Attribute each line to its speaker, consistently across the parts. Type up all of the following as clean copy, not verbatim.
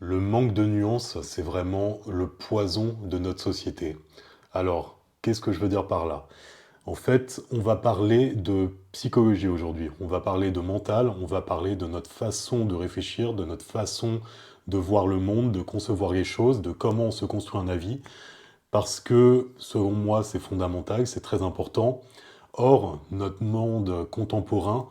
Speaker 1: Le manque de nuances, c'est vraiment le poison de notre société. Alors, qu'est-ce que je veux dire par là? En fait, on va parler de psychologie aujourd'hui. On va parler de mental, on va parler de notre façon de réfléchir, de notre façon de voir le monde, de concevoir les choses, de comment on se construit un avis. Parce que, selon moi, c'est fondamental, c'est très important. Or, notre monde contemporain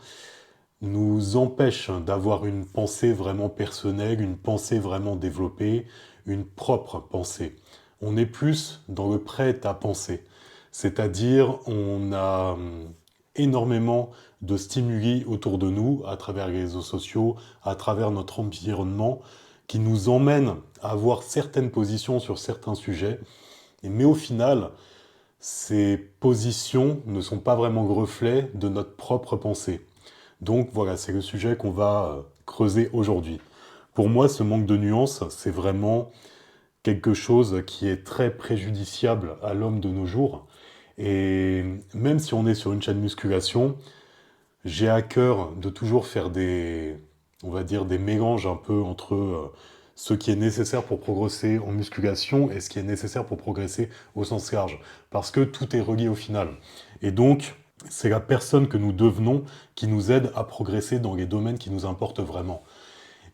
Speaker 1: nous empêche d'avoir une pensée vraiment personnelle, une pensée vraiment développée, une propre pensée. On est plus dans le prêt à penser. C'est-à-dire, on a énormément de stimuli autour de nous, à travers les réseaux sociaux, à travers notre environnement, qui nous emmènent à avoir certaines positions sur certains sujets. Mais au final, ces positions ne sont pas vraiment le reflet de notre propre pensée. Donc voilà, c'est le sujet qu'on va creuser aujourd'hui. Pour moi, ce manque de nuances, c'est vraiment quelque chose qui est très préjudiciable à l'homme de nos jours. Et même si on est sur une chaîne musculation, j'ai à cœur de toujours faire des, on va dire, des mélanges un peu entre ce qui est nécessaire pour progresser en musculation et ce qui est nécessaire pour progresser au sens large. Parce que tout est relié au final. Et donc, c'est la personne que nous devenons qui nous aide à progresser dans les domaines qui nous importent vraiment.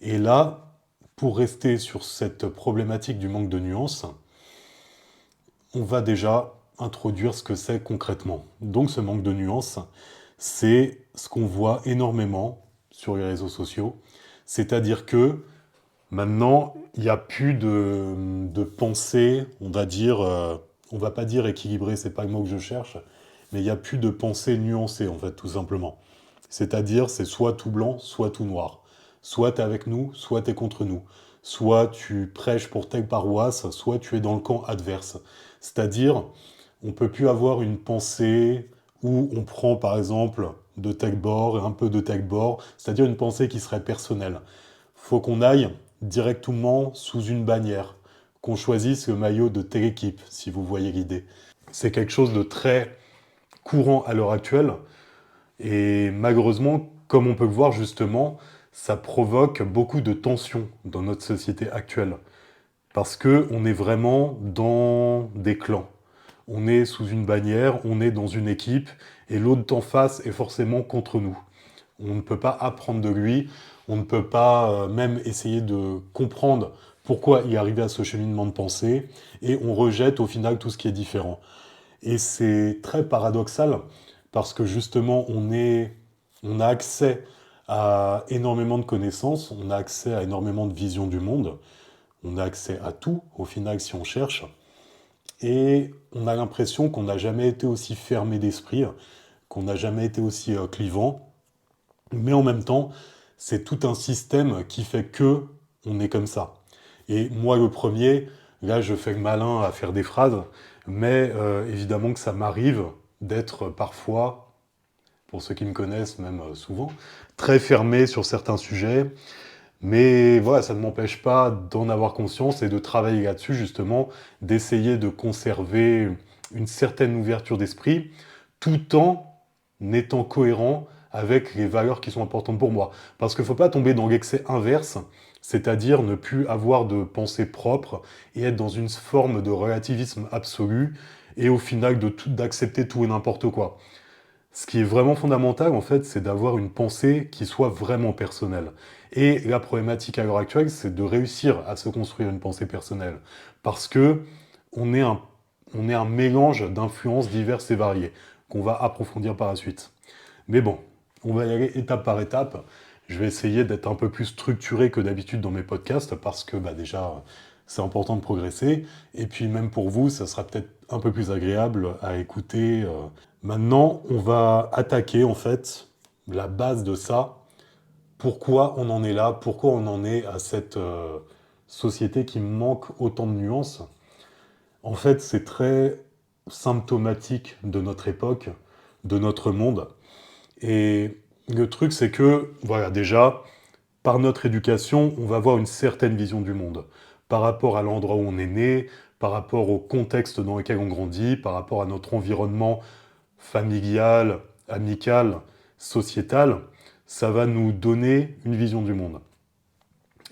Speaker 1: Et là, pour rester sur cette problématique du manque de nuances, on va déjà introduire ce que c'est concrètement. Donc ce manque de nuances, c'est ce qu'on voit énormément sur les réseaux sociaux. C'est-à-dire que maintenant, il n'y a plus de pensée, on va dire, on va pas dire équilibrée, c'est pas le mot que je cherche, mais il n'y a plus de pensée nuancée, en fait, tout simplement. C'est-à-dire, c'est soit tout blanc, soit tout noir. Soit t'es avec nous, soit t'es contre nous. Soit tu prêches pour telle paroisse, soit tu es dans le camp adverse. C'est-à-dire, on peut plus avoir une pensée où on prend par exemple de tel bord et un peu de tel bord, c'est-à-dire une pensée qui serait personnelle. Faut qu'on aille directement sous une bannière, qu'on choisisse le maillot de telle équipe, si vous voyez l'idée. C'est quelque chose de très courant à l'heure actuelle, et malheureusement, comme on peut le voir justement, ça provoque beaucoup de tensions dans notre société actuelle. Parce que on est vraiment dans des clans. On est sous une bannière, on est dans une équipe, et l'autre en face est forcément contre nous. On ne peut pas apprendre de lui, on ne peut pas même essayer de comprendre pourquoi il est arrivé à ce cheminement de pensée, et on rejette au final tout ce qui est différent. Et c'est très paradoxal, parce que justement, on a accès à énormément de connaissances, on a accès à énormément de visions du monde, on a accès à tout, au final, si on cherche, et on a l'impression qu'on n'a jamais été aussi fermé d'esprit, qu'on n'a jamais été aussi clivant, mais en même temps, c'est tout un système qui fait que on est comme ça. Et moi, le premier, là, je fais le malin à faire des phrases, mais évidemment que ça m'arrive d'être parfois, pour ceux qui me connaissent même souvent, très fermé sur certains sujets, mais voilà, ça ne m'empêche pas d'en avoir conscience et de travailler là-dessus, justement, d'essayer de conserver une certaine ouverture d'esprit, tout en étant cohérent avec les valeurs qui sont importantes pour moi. Parce qu'il ne faut pas tomber dans l'excès inverse, c'est-à-dire ne plus avoir de pensée propre et être dans une forme de relativisme absolu et au final d'accepter tout et n'importe quoi. Ce qui est vraiment fondamental, en fait, c'est d'avoir une pensée qui soit vraiment personnelle. Et la problématique à l'heure actuelle, c'est de réussir à se construire une pensée personnelle. Parce que on est un, on est un mélange d'influences diverses et variées, qu'on va approfondir par la suite. Mais bon, on va y aller étape par étape. Je vais essayer d'être un peu plus structuré que d'habitude dans mes podcasts, parce que bah, déjà, c'est important de progresser. Et puis même pour vous, ça sera peut-être un peu plus agréable à écouter. Maintenant, on va attaquer en fait la base de ça. Pourquoi on en est là? Pourquoi on en est à cette société qui manque autant de nuances? En fait, c'est très symptomatique de notre époque, de notre monde. Et le truc, c'est que, voilà, déjà, par notre éducation, on va avoir une certaine vision du monde. Par rapport à l'endroit où on est né, par rapport au contexte dans lequel on grandit, par rapport à notre environnement familial, amical, sociétal, ça va nous donner une vision du monde.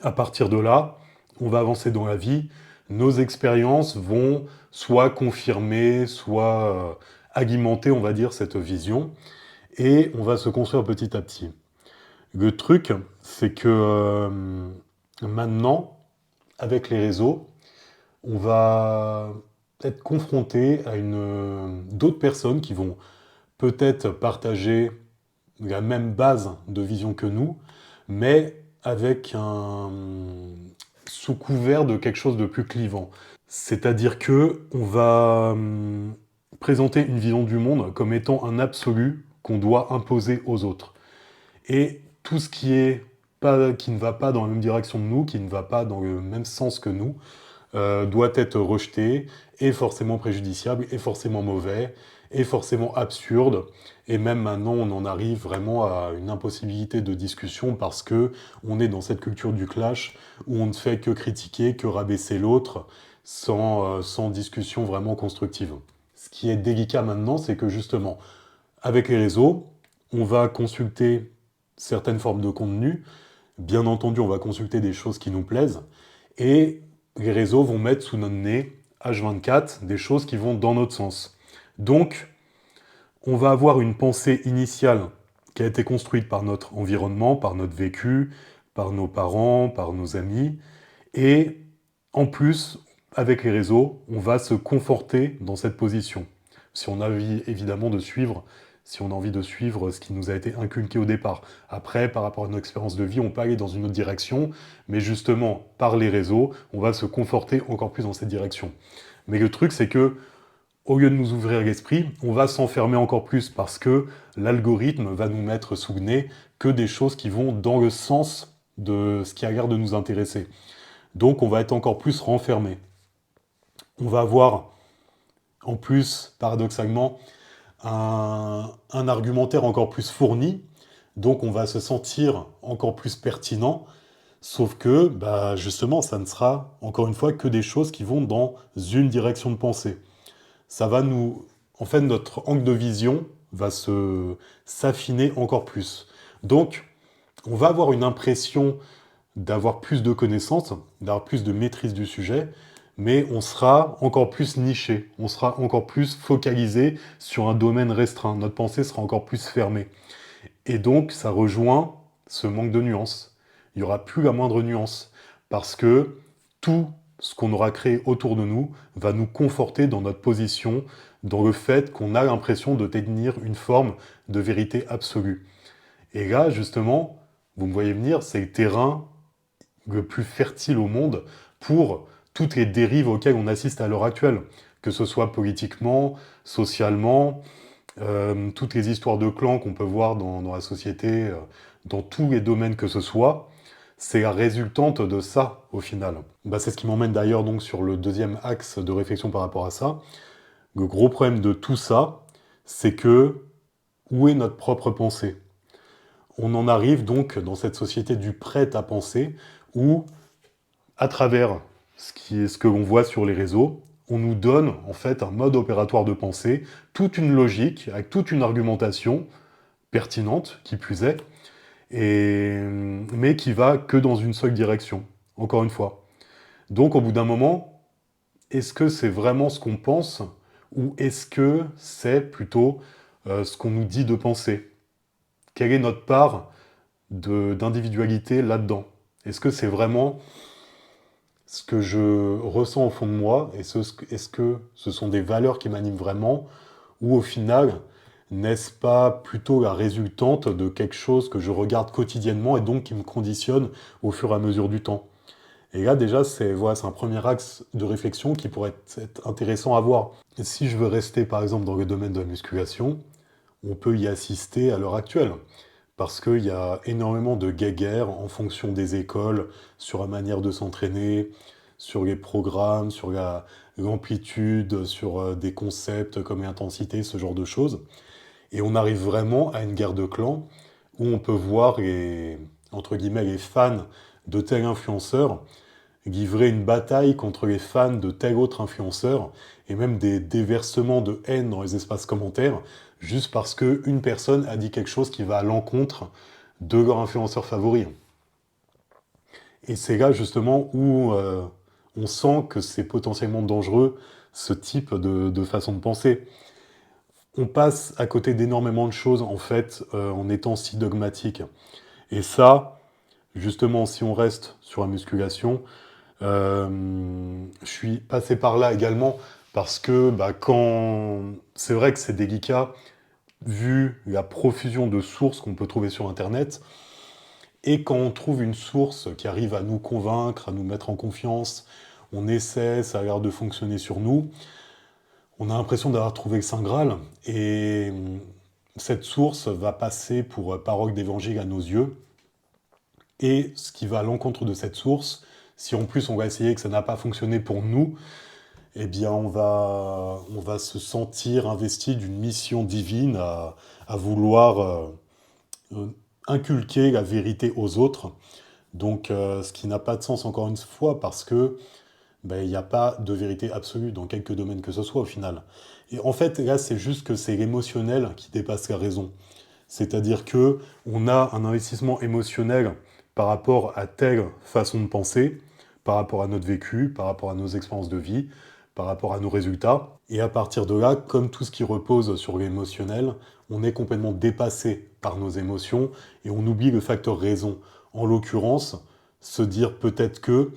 Speaker 1: À partir de là, on va avancer dans la vie, nos expériences vont soit confirmer, soit alimenter, on va dire, cette vision, et on va se construire petit à petit. Le truc, c'est que maintenant, avec les réseaux, on va être confronté à d'autres personnes qui vont peut-être partager la même base de vision que nous, mais avec sous couvert de quelque chose de plus clivant. C'est-à-dire que on va présenter une vision du monde comme étant un absolu qu'on doit imposer aux autres. Et tout ce qui ne va pas dans la même direction que nous, qui ne va pas dans le même sens que nous, doit être rejeté, est forcément préjudiciable, est forcément mauvais, est forcément absurde. Et même maintenant, on en arrive vraiment à une impossibilité de discussion parce que on est dans cette culture du clash où on ne fait que critiquer, que rabaisser l'autre sans discussion vraiment constructive. Ce qui est délicat maintenant, c'est que justement, avec les réseaux, on va consulter certaines formes de contenu. Bien entendu, on va consulter des choses qui nous plaisent. Et les réseaux vont mettre sous notre nez, H24, des choses qui vont dans notre sens. Donc, on va avoir une pensée initiale qui a été construite par notre environnement, par notre vécu, par nos parents, par nos amis. Et en plus, avec les réseaux, on va se conforter dans cette position. Si on a envie, évidemment, de suivre, si on a envie de suivre ce qui nous a été inculqué au départ. Après, par rapport à notre expérience de vie, on peut aller dans une autre direction, mais justement, par les réseaux, on va se conforter encore plus dans cette direction. Mais le truc, c'est que, au lieu de nous ouvrir l'esprit, on va s'enfermer encore plus parce que l'algorithme va nous mettre sous le nez que des choses qui vont dans le sens de ce qui a l'air de nous intéresser. Donc on va être encore plus renfermé. On va avoir, en plus, paradoxalement, un argumentaire encore plus fourni, donc on va se sentir encore plus pertinent, sauf que, bah, justement, ça ne sera, encore une fois, que des choses qui vont dans une direction de pensée. Ça va nous... En fait, notre angle de vision va s'affiner encore plus. Donc, on va avoir une impression d'avoir plus de connaissances, d'avoir plus de maîtrise du sujet, mais on sera encore plus niché, on sera encore plus focalisé sur un domaine restreint, notre pensée sera encore plus fermée. Et donc, ça rejoint ce manque de nuances. Il n'y aura plus la moindre nuance, parce que tout ce qu'on aura créé autour de nous va nous conforter dans notre position, dans le fait qu'on a l'impression de détenir une forme de vérité absolue. Et là, justement, vous me voyez venir, c'est le terrain le plus fertile au monde pour toutes les dérives auxquelles on assiste à l'heure actuelle, que ce soit politiquement, socialement, toutes les histoires de clans qu'on peut voir dans la société, dans tous les domaines que ce soit, c'est la résultante de ça, au final. Bah, c'est ce qui m'emmène d'ailleurs donc sur le deuxième axe de réflexion par rapport à ça. Le gros problème de tout ça, c'est que où est notre propre pensée? On en arrive donc dans cette société du prêt à penser, où, à travers ce que l'on voit sur les réseaux, on nous donne en fait un mode opératoire de pensée, toute une logique, avec toute une argumentation pertinente, qui plus est, mais qui va que dans une seule direction, encore une fois. Donc au bout d'un moment, est-ce que c'est vraiment ce qu'on pense, ou est-ce que c'est plutôt ce qu'on nous dit de penser? Quelle est notre part d'individualité là-dedans? Est-ce que c'est vraiment ce que je ressens au fond de moi? Est-ce que ce sont des valeurs qui m'animent vraiment? Ou au final, n'est-ce pas plutôt la résultante de quelque chose que je regarde quotidiennement et donc qui me conditionne au fur et à mesure du temps? Et là, déjà, voilà, c'est un premier axe de réflexion qui pourrait être intéressant à voir. Et si je veux rester, par exemple, dans le domaine de la musculation, on peut y assister à l'heure actuelle. Parce qu'il y a énormément de guéguerres en fonction des écoles, sur la manière de s'entraîner, sur les programmes, sur l'amplitude, sur des concepts comme l'intensité, ce genre de choses. Et on arrive vraiment à une guerre de clans où on peut voir entre guillemets, les fans de tel influenceur livrer une bataille contre les fans de tel autre influenceur, et même des déversements de haine dans les espaces commentaires, juste parce qu'une personne a dit quelque chose qui va à l'encontre de leur influenceur favori. Et c'est là justement où on sent que c'est potentiellement dangereux, ce type de façon de penser. On passe à côté d'énormément de choses, en fait, en étant si dogmatique. Et ça, justement, si on reste sur la musculation, je suis passé par là également parce que bah, quand c'est vrai que c'est délicat vu la profusion de sources qu'on peut trouver sur Internet, et quand on trouve une source qui arrive à nous convaincre, à nous mettre en confiance, on essaie, ça a l'air de fonctionner sur nous, on a l'impression d'avoir trouvé le Saint Graal, et cette source va passer pour parole d'évangile à nos yeux, et ce qui va à l'encontre de cette source, si en plus on va essayer que ça n'a pas fonctionné pour nous, eh bien on va se sentir investi d'une mission divine à vouloir euh, inculquer la vérité aux autres. Donc ce qui n'a pas de sens encore une fois parce que ben, il n'y a pas de vérité absolue dans quelque domaine que ce soit au final. Et en fait là c'est juste que c'est l'émotionnel qui dépasse la raison. C'est-à-dire que on a un investissement émotionnel par rapport à telle façon de penser, par rapport à notre vécu, par rapport à nos expériences de vie, par rapport à nos résultats. Et à partir de là, comme tout ce qui repose sur l'émotionnel, on est complètement dépassé par nos émotions et on oublie le facteur raison. En l'occurrence, se dire peut-être que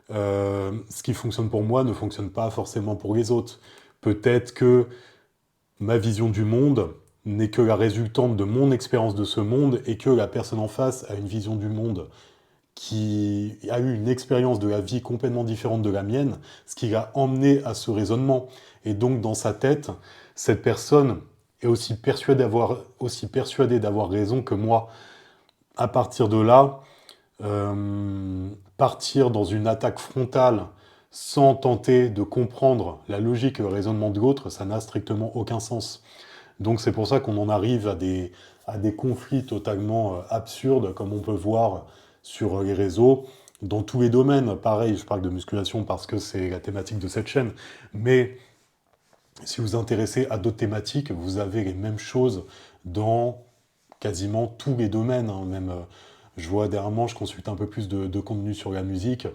Speaker 1: ce qui fonctionne pour moi ne fonctionne pas forcément pour les autres. Peut-être que ma vision du monde n'est que la résultante de mon expérience de ce monde et que la personne en face a une vision du monde qui a eu une expérience de la vie complètement différente de la mienne, ce qui l'a emmené à ce raisonnement. Et donc dans sa tête, cette personne est aussi persuadée d'avoir raison que moi. À partir de là, partir dans une attaque frontale sans tenter de comprendre la logique et le raisonnement de l'autre, ça n'a strictement aucun sens. Donc c'est pour ça qu'on en arrive à des conflits totalement absurdes, comme on peut voir sur les réseaux, dans tous les domaines. Pareil, je parle de musculation parce que c'est la thématique de cette chaîne, mais si vous vous intéressez à d'autres thématiques, vous avez les mêmes choses dans quasiment tous les domaines, hein. Même, je vois dernièrement, je consulte un peu plus de contenu sur la musique,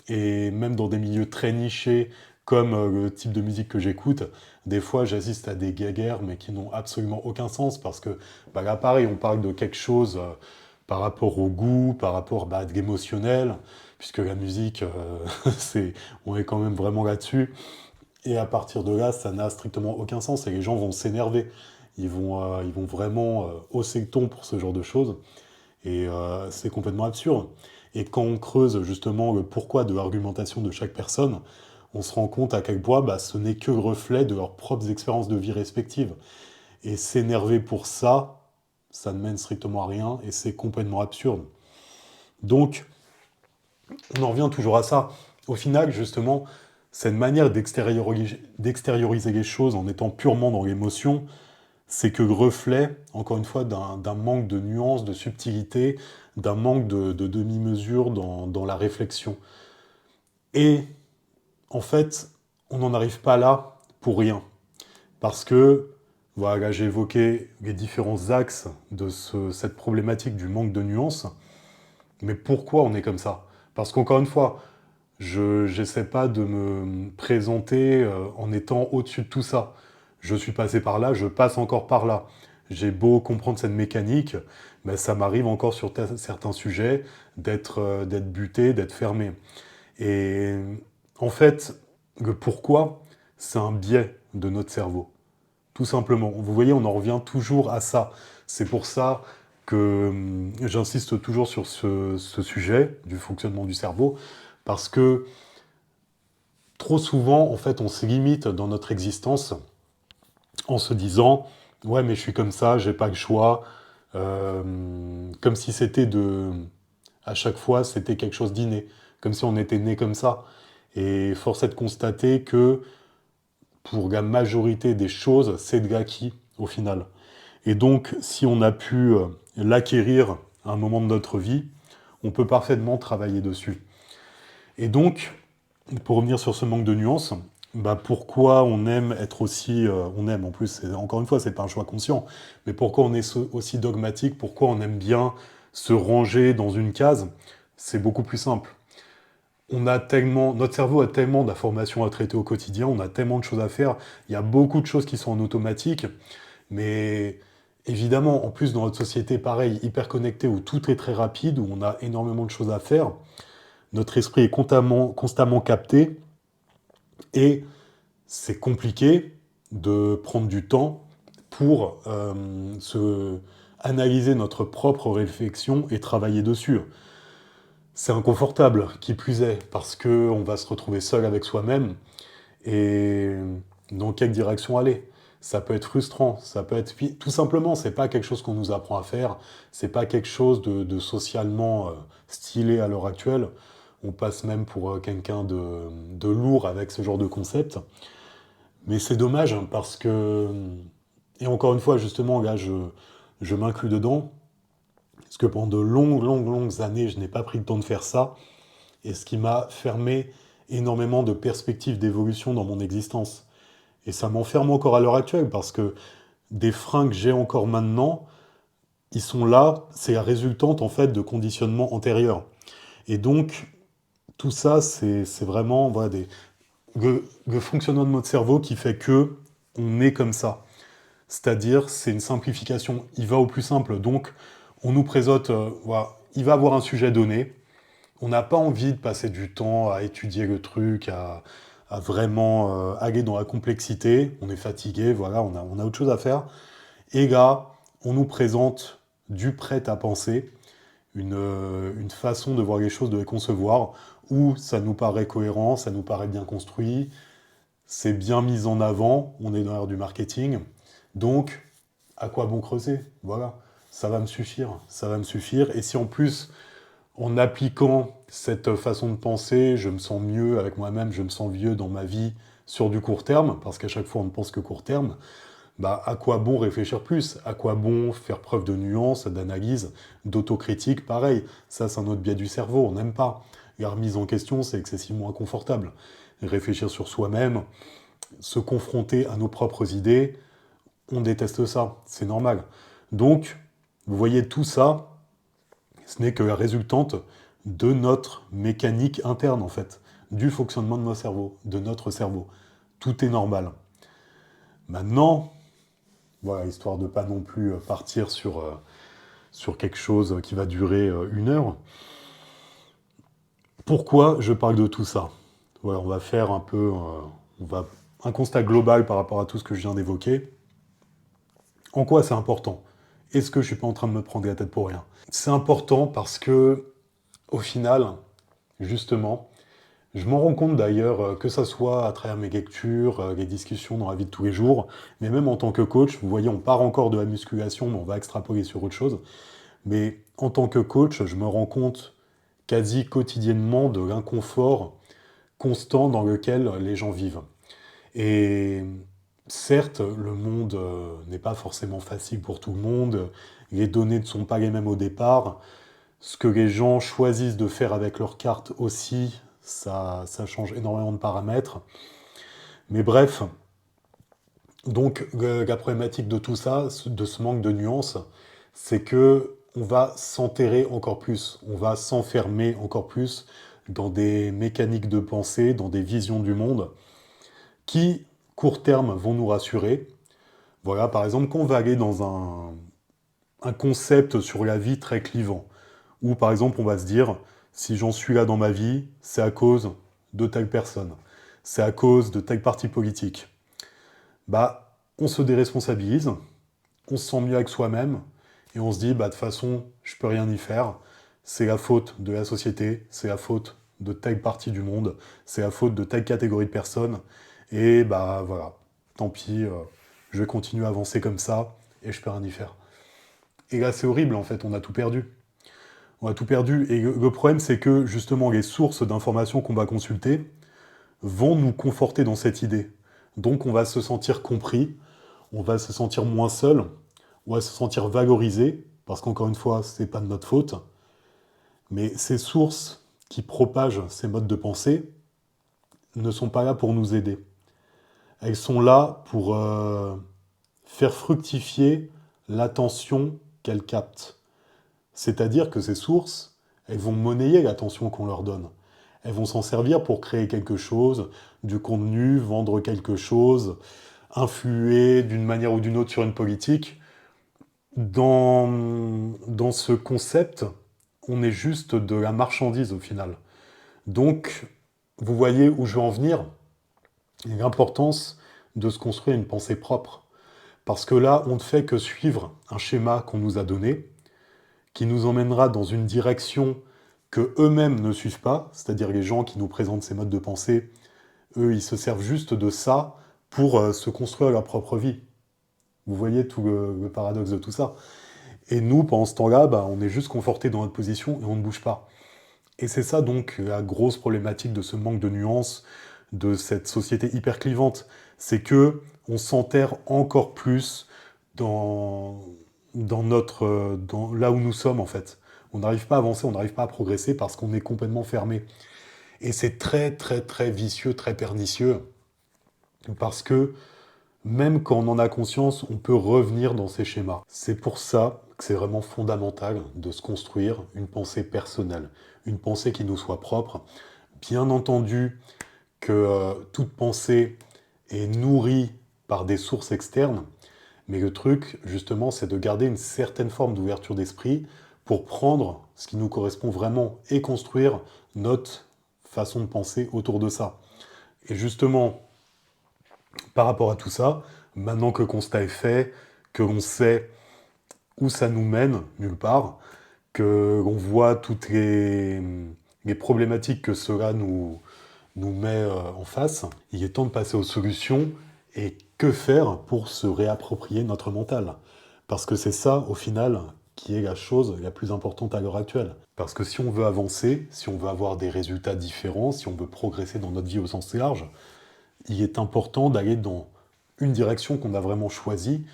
Speaker 1: et même dans des milieux très nichés, comme le type de musique que j'écoute, des fois j'assiste à des guéguerres, mais qui n'ont absolument aucun sens, parce que bah, là, pareil, on parle de quelque chose par rapport au goût, par rapport bah, à de l'émotionnel, puisque la musique, on est quand même vraiment là-dessus. Et à partir de là, ça n'a strictement aucun sens, et les gens vont s'énerver. Ils vont vraiment hausser le ton pour ce genre de choses. Et c'est complètement absurde. Et quand on creuse justement le pourquoi de l'argumentation de chaque personne, on se rend compte à quel point bah, ce n'est que le reflet de leurs propres expériences de vie respectives. Et s'énerver pour ça, ça ne mène strictement à rien et c'est complètement absurde. Donc, on en revient toujours à ça. Au final, justement, cette manière d'extérioriser les choses en étant purement dans l'émotion, c'est que le reflet, encore une fois, d'un manque de nuance, de subtilité, d'un manque de demi-mesure dans la réflexion. Et en fait, on n'en arrive pas là pour rien. Parce que, voilà, j'ai évoqué les différents axes de cette problématique du manque de nuance. Mais pourquoi on est comme ça? Parce qu'encore une fois, je n'essaie pas de me présenter en étant au-dessus de tout ça. Je suis passé par là, je passe encore par là. J'ai beau comprendre cette mécanique, mais ça m'arrive encore sur certains sujets d'être buté, d'être fermé. Et en fait, le pourquoi, c'est un biais de notre cerveau. Tout simplement. Vous voyez, on en revient toujours à ça. C'est pour ça que j'insiste toujours sur ce sujet du fonctionnement du cerveau, parce que trop souvent, en fait, on se limite dans notre existence en se disant ouais, mais je suis comme ça, j'ai pas le choix. Comme si c'était à chaque fois, c'était quelque chose d'inné, comme si on était né comme ça. Et force est de constater que pour la majorité des choses, c'est de l'acquis au final. Et donc, si on a pu l'acquérir à un moment de notre vie, on peut parfaitement travailler dessus. Et donc, pour revenir sur ce manque de nuances, bah pourquoi on aime être aussi... on aime, en plus, encore une fois, c'est pas un choix conscient, mais pourquoi on est aussi dogmatique, pourquoi on aime bien se ranger dans une case, c'est beaucoup plus simple. Notre cerveau a tellement d'informations à traiter au quotidien, on a tellement de choses à faire, il y a beaucoup de choses qui sont en automatique, mais évidemment, en plus dans notre société, pareil, hyper connectée, où tout est très rapide, où on a énormément de choses à faire, notre esprit est constamment capté, et c'est compliqué de prendre du temps pour analyser notre propre réflexion et travailler dessus. C'est inconfortable, qui plus est, parce qu'on va se retrouver seul avec soi-même et dans quelle direction aller. Ça peut être frustrant, ça peut être... Tout simplement, c'est pas quelque chose qu'on nous apprend à faire, c'est pas quelque chose de socialement stylé à l'heure actuelle. On passe même pour quelqu'un de lourd avec ce genre de concept. Mais c'est dommage, hein, parce que... Et encore une fois, justement, là, je m'inclus dedans, parce que pendant de longues années, je n'ai pas pris le temps de faire ça, et ce qui m'a fermé énormément de perspectives d'évolution dans mon existence. Et ça m'enferme encore à l'heure actuelle, parce que des freins que j'ai encore maintenant, ils sont là, c'est la résultante en fait de conditionnements antérieurs. Et donc, tout ça, c'est vraiment voilà, le fonctionnement de notre cerveau qui fait que on est comme ça. C'est-à-dire, c'est une simplification. Il va au plus simple. Donc, on nous présente, voilà, il va avoir un sujet donné. On n'a pas envie de passer du temps à étudier le truc, à vraiment aller dans la complexité. On est fatigué, voilà, on a autre chose à faire. Et là, on nous présente du prêt à penser, une façon de voir les choses, de les concevoir, où ça nous paraît cohérent, ça nous paraît bien construit, c'est bien mis en avant, on est dans l'ère du marketing. Donc, à quoi bon creuser? Voilà, ça va me suffire, ça va me suffire. Et si en plus, en appliquant cette façon de penser, je me sens mieux avec moi-même, je me sens mieux dans ma vie sur du court terme, parce qu'à chaque fois on ne pense que court terme, bah à quoi bon réfléchir plus? À quoi bon faire preuve de nuance, d'analyse, d'autocritique? Pareil, ça c'est un autre biais du cerveau, on n'aime pas. La remise en question, c'est excessivement inconfortable. Réfléchir sur soi-même, se confronter à nos propres idées, on déteste ça, c'est normal. Donc, vous voyez, tout ça, ce n'est que la résultante de notre mécanique interne, en fait, du fonctionnement de nos cerveaux, de notre cerveau. Tout est normal. Maintenant, voilà, histoire de pas non plus partir sur quelque chose qui va durer 1 heure, pourquoi je parle de tout ça? Voilà, on va faire un peu un constat global par rapport à tout ce que je viens d'évoquer. En quoi c'est important? Est-ce que je suis pas en train de me prendre la tête pour rien? C'est important parce que, au final, justement, je m'en rends compte d'ailleurs, que ça soit à travers mes lectures, les discussions dans la vie de tous les jours, mais même en tant que coach, vous voyez, on part encore de la musculation, mais on va extrapoler sur autre chose. Mais en tant que coach, je me rends compte quasi quotidiennement de l'inconfort constant dans lequel les gens vivent. Et certes, le monde n'est pas forcément facile pour tout le monde, les données ne sont pas les mêmes au départ, ce que les gens choisissent de faire avec leurs cartes aussi, ça change énormément de paramètres. Mais bref, donc la problématique de tout ça, de ce manque de nuances, c'est que on va s'enterrer encore plus, on va s'enfermer encore plus dans des mécaniques de pensée, dans des visions du monde, qui, court terme, vont nous rassurer. Voilà, par exemple, quand on va aller dans un concept sur la vie très clivant, où par exemple on va se dire, si j'en suis là dans ma vie, c'est à cause de telle personne, c'est à cause de tel parti politique. Bah, on se déresponsabilise, on se sent mieux avec soi-même, et on se dit, bah de toute façon, je peux rien y faire, c'est la faute de la société, c'est la faute de telle partie du monde, c'est la faute de telle catégorie de personnes, et bah voilà, tant pis, je vais continuer à avancer comme ça, et je peux rien y faire. Et là, c'est horrible, en fait, on a tout perdu. On a tout perdu. Et le problème, c'est que justement, les sources d'informations qu'on va consulter vont nous conforter dans cette idée. Donc, on va se sentir compris, on va se sentir moins seul, on va se sentir valorisé, parce qu'encore une fois, c'est pas de notre faute. Mais ces sources qui propagent ces modes de pensée ne sont pas là pour nous aider. Elles sont là pour faire fructifier l'attention qu'elles captent. C'est-à-dire que ces sources, Elles vont monnayer l'attention qu'on leur donne. Elles vont s'en servir pour créer quelque chose, du contenu, vendre quelque chose, influer d'une manière ou d'une autre sur une politique. Dans ce concept, on est juste de la marchandise au final. Donc, vous voyez où je veux en venir, et l'importance de se construire une pensée propre. Parce que là, on ne fait que suivre un schéma qu'on nous a donné, qui nous emmènera dans une direction que eux-mêmes ne suivent pas, c'est-à-dire les gens qui nous présentent ces modes de pensée, eux, ils se servent juste de ça pour se construire leur propre vie. Vous voyez tout le paradoxe de tout ça. Et nous, pendant ce temps-là, bah, on est juste conforté dans notre position et on ne bouge pas. Et c'est ça donc la grosse problématique de ce manque de nuances, de cette société hyper clivante. C'est que on s'enterre encore plus dans, dans là où nous sommes en fait. On n'arrive pas à avancer, on n'arrive pas à progresser parce qu'on est complètement fermé. Et c'est très très très vicieux, très pernicieux. Parce que même quand on en a conscience, on peut revenir dans ces schémas. C'est pour ça que c'est vraiment fondamental de se construire une pensée personnelle, une pensée qui nous soit propre. Bien entendu que toute pensée est nourrie par des sources externes, mais le truc, justement, c'est de garder une certaine forme d'ouverture d'esprit pour prendre ce qui nous correspond vraiment et construire notre façon de penser autour de ça. Et justement, par rapport à tout ça, maintenant que le constat est fait, que l'on sait où ça nous mène, nulle part, que l'on voit toutes les problématiques que cela nous met en face, il est temps de passer aux solutions et que faire pour se réapproprier notre mental. Parce que c'est ça, au final, qui est la chose la plus importante à l'heure actuelle. Parce que si on veut avancer, si on veut avoir des résultats différents, si on veut progresser dans notre vie au sens large, il est important d'aller dans une direction qu'on a vraiment choisie,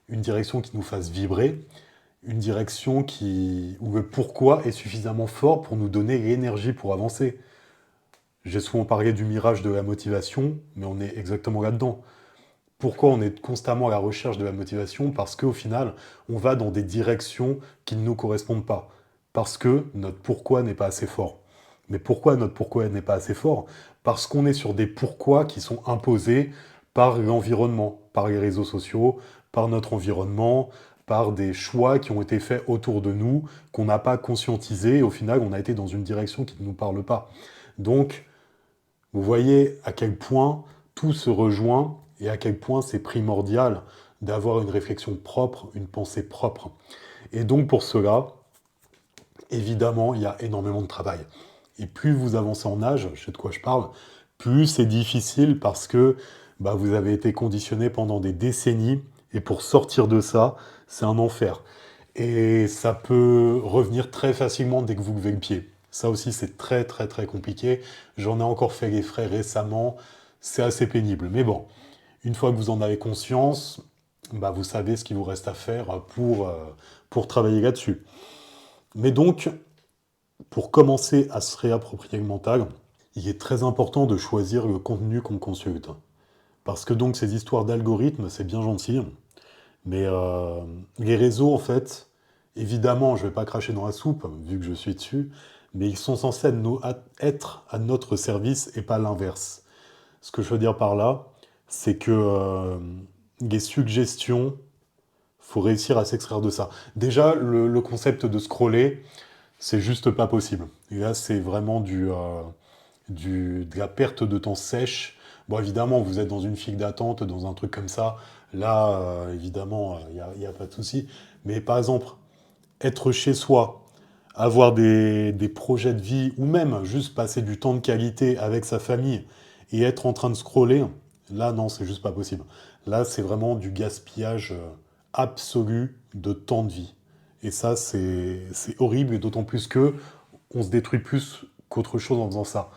Speaker 1: une direction qui nous fasse vibrer, une direction où le pourquoi est suffisamment fort pour nous donner l'énergie pour avancer. J'ai souvent parlé du mirage de la motivation, mais on est exactement là-dedans. Pourquoi on est constamment à la recherche de la motivation? Parce qu'au final, on va dans des directions qui ne nous correspondent pas. Parce que notre pourquoi n'est pas assez fort. Mais pourquoi notre pourquoi n'est pas assez fort? Parce qu'on est sur des pourquoi qui sont imposés par l'environnement, par les réseaux sociaux, par notre environnement, par des choix qui ont été faits autour de nous, qu'on n'a pas conscientisé, et au final, on a été dans une direction qui ne nous parle pas. Donc, vous voyez à quel point tout se rejoint et à quel point c'est primordial d'avoir une réflexion propre, une pensée propre. Et donc pour cela, évidemment, il y a énormément de travail. Et plus vous avancez en âge, je sais de quoi je parle, plus c'est difficile parce que bah, vous avez été conditionné pendant des décennies et pour sortir de ça, c'est un enfer. Et ça peut revenir très facilement dès que vous levez le pied. Ça aussi, c'est très très très compliqué. J'en ai encore fait les frais récemment. C'est assez pénible. Mais bon, une fois que vous en avez conscience, bah, vous savez ce qu'il vous reste à faire pour travailler là-dessus. Mais donc, pour commencer à se réapproprier le mental, il est très important de choisir le contenu qu'on consulte. Parce que donc ces histoires d'algorithmes, c'est bien gentil, mais les réseaux, en fait, évidemment, je ne vais pas cracher dans la soupe, vu que je suis dessus, mais ils sont censés être à notre service et pas l'inverse. Ce que je veux dire par là, c'est que les suggestions, faut réussir à s'extraire de ça. Déjà, le concept de scroller, c'est juste pas possible. Et là, c'est vraiment de la perte de temps sèche. Bon, évidemment, vous êtes dans une file d'attente, dans un truc comme ça. Là, évidemment, il y a pas de souci. Mais par exemple, être chez soi, avoir des projets de vie, ou même juste passer du temps de qualité avec sa famille et être en train de scroller, là, non, c'est juste pas possible. Là, c'est vraiment du gaspillage absolu de temps de vie. Et ça, c'est horrible, et d'autant plus que on se détruit plus qu'autre chose en faisant ça.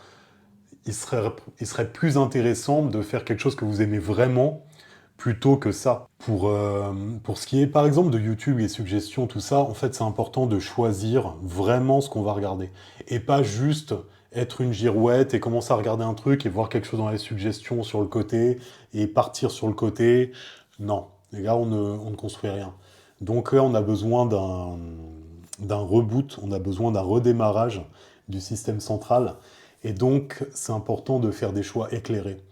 Speaker 1: Il serait plus intéressant de faire quelque chose que vous aimez vraiment plutôt que ça. Pour ce qui est, par exemple, de YouTube, les suggestions, tout ça, en fait, c'est important de choisir vraiment ce qu'on va regarder. Et pas juste être une girouette et commencer à regarder un truc et voir quelque chose dans les suggestions sur le côté et partir sur le côté. Non, les gars, on ne construit rien. Donc là, on a besoin d'un reboot, on a besoin d'un redémarrage du système central. Et donc, c'est important de faire des choix éclairés.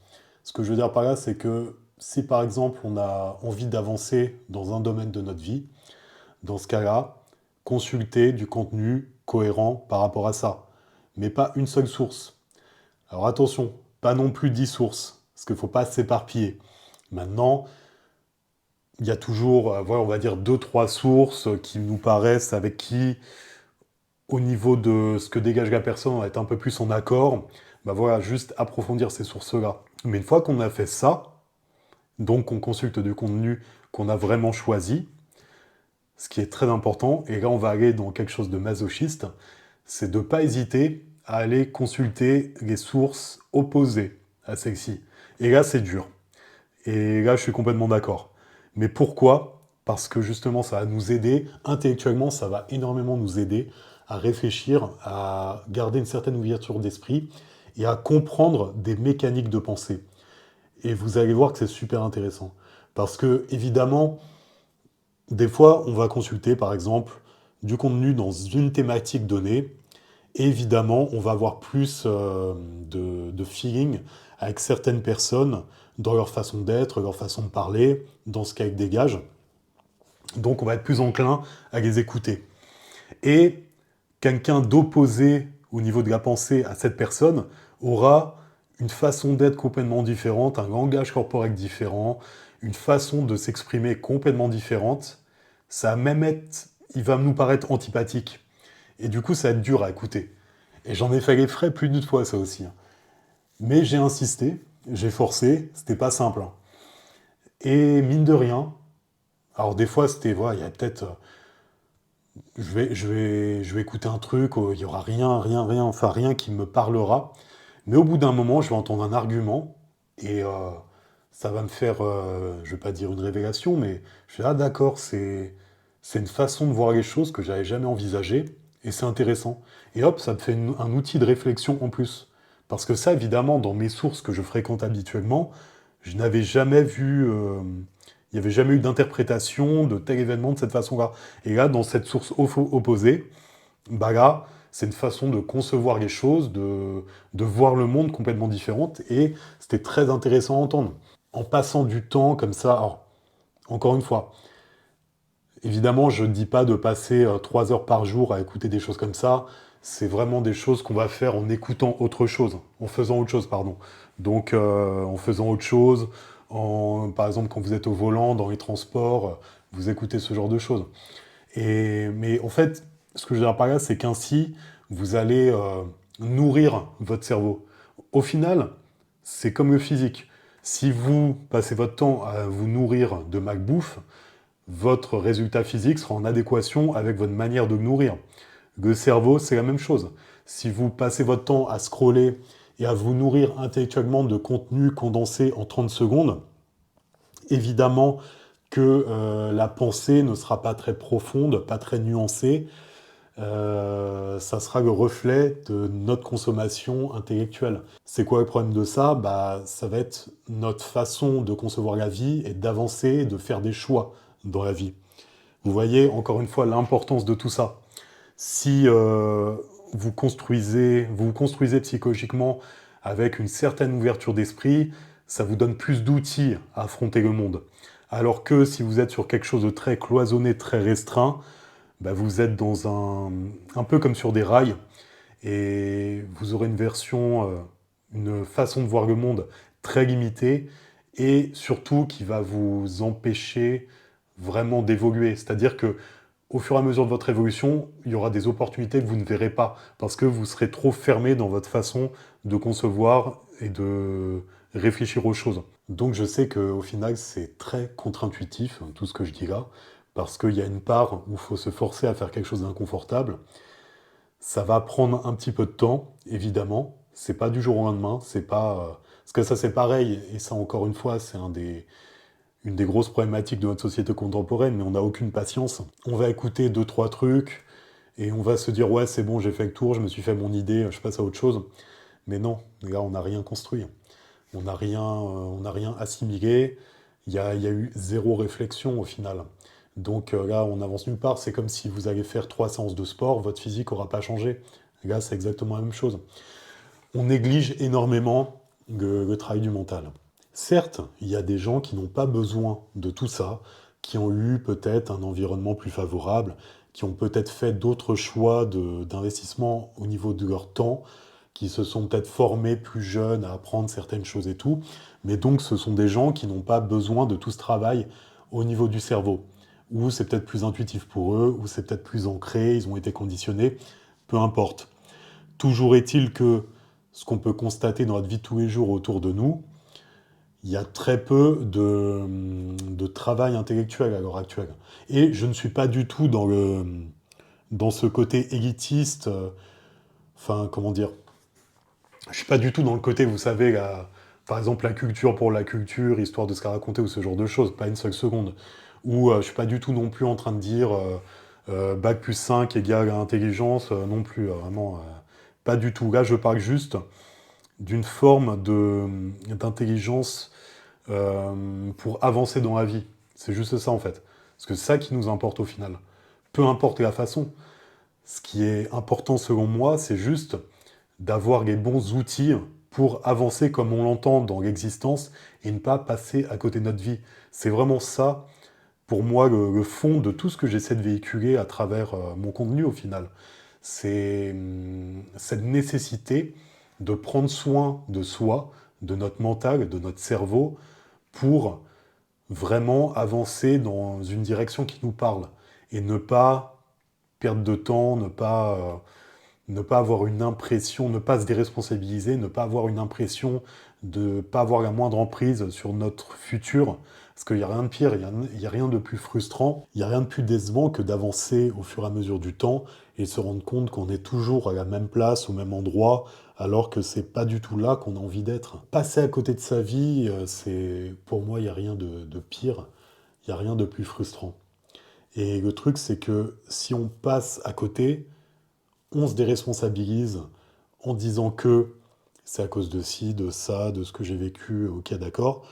Speaker 1: Ce que je veux dire par là, c'est que si par exemple on a envie d'avancer dans un domaine de notre vie, dans ce cas-là, consulter du contenu cohérent par rapport à ça. Mais pas une seule source. Alors attention, pas non plus 10 sources, parce qu'il ne faut pas s'éparpiller. Maintenant, il y a toujours, voilà, on va dire, deux trois sources qui nous paraissent, avec qui, au niveau de ce que dégage la personne, on va être un peu plus en accord. Bah voilà, juste approfondir ces sources-là. Mais une fois qu'on a fait ça, donc on consulte du contenu qu'on a vraiment choisi, ce qui est très important, et là on va aller dans quelque chose de masochiste, c'est de ne pas hésiter à aller consulter les sources opposées à celle-ci. Et là c'est dur. Et là je suis complètement d'accord. Mais pourquoi? Parce que justement ça va nous aider, intellectuellement ça va énormément nous aider à réfléchir, à garder une certaine ouverture d'esprit et à comprendre des mécaniques de pensée. Et vous allez voir que c'est super intéressant. Parce que, évidemment, des fois, on va consulter, par exemple, du contenu dans une thématique donnée. Et évidemment, on va avoir plus de feeling avec certaines personnes dans leur façon d'être, leur façon de parler, dans ce qu'elles dégagent. Donc, on va être plus enclin à les écouter. Et quelqu'un d'opposé au niveau de la pensée à cette personne aura une façon d'être complètement différente, un langage corporel différent, une façon de s'exprimer complètement différente. Ça va même être, il va nous paraître antipathique. Et du coup, ça va être dur à écouter. Et j'en ai fait les frais plus d'une fois, ça aussi, hein. Mais j'ai insisté, j'ai forcé, c'était pas simple, hein. Et mine de rien, alors des fois, c'était, voilà, il y a peut-être je vais écouter un truc, il y aura rien, enfin rien qui me parlera. Mais au bout d'un moment, je vais entendre un argument et ça va me faire, je vais pas dire une révélation, mais je vais ah d'accord, c'est une façon de voir les choses que j'avais jamais envisagée et c'est intéressant. Et hop, ça me fait un outil de réflexion en plus. Parce que ça, évidemment, dans mes sources que je fréquente habituellement, je n'avais jamais vu, il n'y avait jamais eu d'interprétation de tel événement de cette façon-là. Et là, dans cette source opposée, bah là, c'est une façon de concevoir les choses, de voir le monde complètement différente, et c'était très intéressant à entendre. En passant du temps comme ça, alors, encore une fois, évidemment, je ne dis pas de passer 3 heures par jour à écouter des choses comme ça, c'est vraiment des choses qu'on va faire en écoutant autre chose, en faisant autre chose, pardon. Donc, en faisant autre chose, par exemple, quand vous êtes au volant, dans les transports, vous écoutez ce genre de choses. Mais en fait, ce que je veux dire par là, c'est qu'ainsi, vous allez nourrir votre cerveau. Au final, c'est comme le physique. Si vous passez votre temps à vous nourrir de malbouffe, votre résultat physique sera en adéquation avec votre manière de le nourrir. Le cerveau, c'est la même chose. Si vous passez votre temps à scroller et à vous nourrir intellectuellement de contenu condensé en 30 secondes, évidemment que la pensée ne sera pas très profonde, pas très nuancée. Ça sera le reflet de notre consommation intellectuelle. C'est quoi le problème de ça? Bah, ça va être notre façon de concevoir la vie et d'avancer, de faire des choix dans la vie. Vous voyez, encore une fois, l'importance de tout ça. Si vous vous construisez psychologiquement avec une certaine ouverture d'esprit, ça vous donne plus d'outils à affronter le monde. Alors que si vous êtes sur quelque chose de très cloisonné, très restreint, bah vous êtes dans un peu comme sur des rails, et vous aurez une version, une façon de voir le monde très limitée, et surtout qui va vous empêcher vraiment d'évoluer. C'est-à-dire que au fur et à mesure de votre évolution, il y aura des opportunités que vous ne verrez pas, parce que vous serez trop fermé dans votre façon de concevoir et de réfléchir aux choses. Donc je sais qu'au final, c'est très contre-intuitif, tout ce que je dis là, parce qu'il y a une part où il faut se forcer à faire quelque chose d'inconfortable. Ça va prendre un petit peu de temps, évidemment. C'est pas du jour au lendemain, c'est pas... Parce que ça c'est pareil, et ça encore une fois, c'est une des grosses problématiques de notre société contemporaine, mais on n'a aucune patience. On va écouter deux, trois trucs, et on va se dire, ouais, c'est bon, j'ai fait le tour, je me suis fait mon idée, je passe à autre chose. Mais non, là, on n'a rien construit. On n'a rien assimilé. Il y a eu zéro réflexion au final. Donc là, on avance nulle part. C'est comme si vous allez faire 3 séances de sport, votre physique n'aura pas changé. Là, c'est exactement la même chose. On néglige énormément le travail du mental. Certes, il y a des gens qui n'ont pas besoin de tout ça, qui ont eu peut-être un environnement plus favorable, qui ont peut-être fait d'autres choix d'investissement au niveau de leur temps, qui se sont peut-être formés plus jeunes à apprendre certaines choses et tout. Mais donc, ce sont des gens qui n'ont pas besoin de tout ce travail au niveau du cerveau. Ou c'est peut-être plus intuitif pour eux, ou c'est peut-être plus ancré, ils ont été conditionnés, peu importe. Toujours est-il que ce qu'on peut constater dans notre vie de tous les jours autour de nous, il y a très peu de travail intellectuel à l'heure actuelle. Et je ne suis pas du tout dans ce côté élitiste, enfin, comment dire, je suis pas du tout dans le côté, vous savez, par exemple, la culture pour la culture, histoire de se la raconter ou ce genre de choses, pas une seule seconde. Ou je suis pas du tout non plus en train de dire bac plus 5 égale intelligence, non plus, vraiment, pas du tout. Là, je parle juste d'une forme d'intelligence pour avancer dans la vie. C'est juste ça en fait. Parce que c'est ça qui nous importe au final. Peu importe la façon. Ce qui est important selon moi, c'est juste d'avoir les bons outils pour avancer comme on l'entend dans l'existence et ne pas passer à côté de notre vie. C'est vraiment ça, pour moi, le fond de tout ce que j'essaie de véhiculer à travers mon contenu au final. C'est cette nécessité de prendre soin de soi, de notre mental, de notre cerveau, pour vraiment avancer dans une direction qui nous parle et ne pas perdre de temps, ne pas avoir une impression, ne pas se déresponsabiliser, ne pas avoir une impression de ne pas avoir la moindre emprise sur notre futur. Parce qu'il n'y a rien de pire, il y a rien de plus frustrant, il n'y a rien de plus décevant que d'avancer au fur et à mesure du temps et se rendre compte qu'on est toujours à la même place, au même endroit, alors que c'est pas du tout là qu'on a envie d'être. Passer à côté de sa vie, pour moi, il n'y a rien de pire, il n'y a rien de plus frustrant. Et le truc, c'est que si on passe à côté, on se déresponsabilise en disant que c'est à cause de ci, de ça, de ce que j'ai vécu, ok d'accord,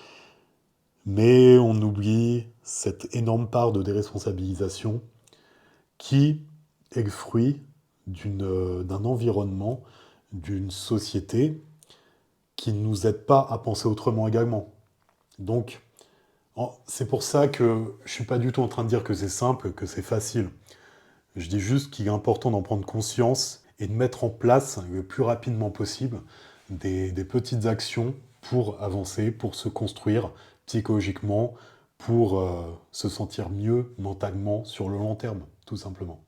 Speaker 1: mais on oublie cette énorme part de déresponsabilisation qui est le fruit d'un environnement, d'une société qui ne nous aide pas à penser autrement également. Donc, c'est pour ça que je suis pas du tout en train de dire que c'est simple, que c'est facile. Je dis juste qu'il est important d'en prendre conscience et de mettre en place le plus rapidement possible des petites actions pour avancer, pour se construire psychologiquement, pour se sentir mieux mentalement sur le long terme, tout simplement.